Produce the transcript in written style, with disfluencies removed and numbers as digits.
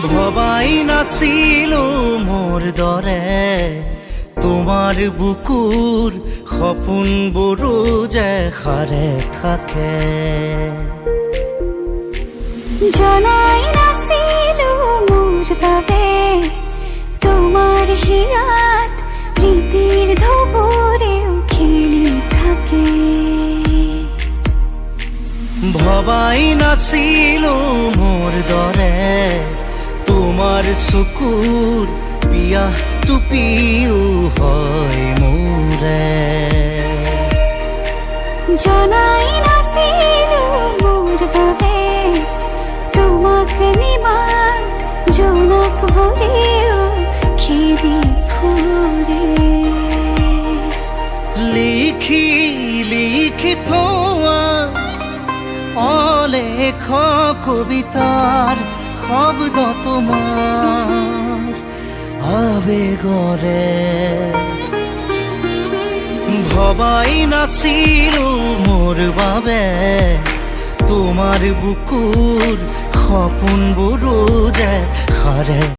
ভবাই নাছিলো মোৰ দৰে তোমাৰ বুকুৰ সপোনবোৰো যে সাৰে থাকে। জনাই নাছিলো মোৰ বাবে তোমাৰ হিয়াত প্ৰীতিৰ ধুবুৰেও খেলি থাকে। ভবাই নাছিলো মোৰ দৰে তোমাৰ চকুৰ পিয়াহটো পিও হয় মোৰে। জনাই নাছিলো মোৰ বাবে তোমাক নিমাত জোনাক ভৰেও খেদি ফুৰে। লিখি লিখি থোৱা অলেখ কবিতাৰ শব্দ তোমাৰ আবেগৰে। ভবাই নাছিলো মোৰ বাবে তোমাৰ বুকুৰ সপোনবোৰো যে সাৰে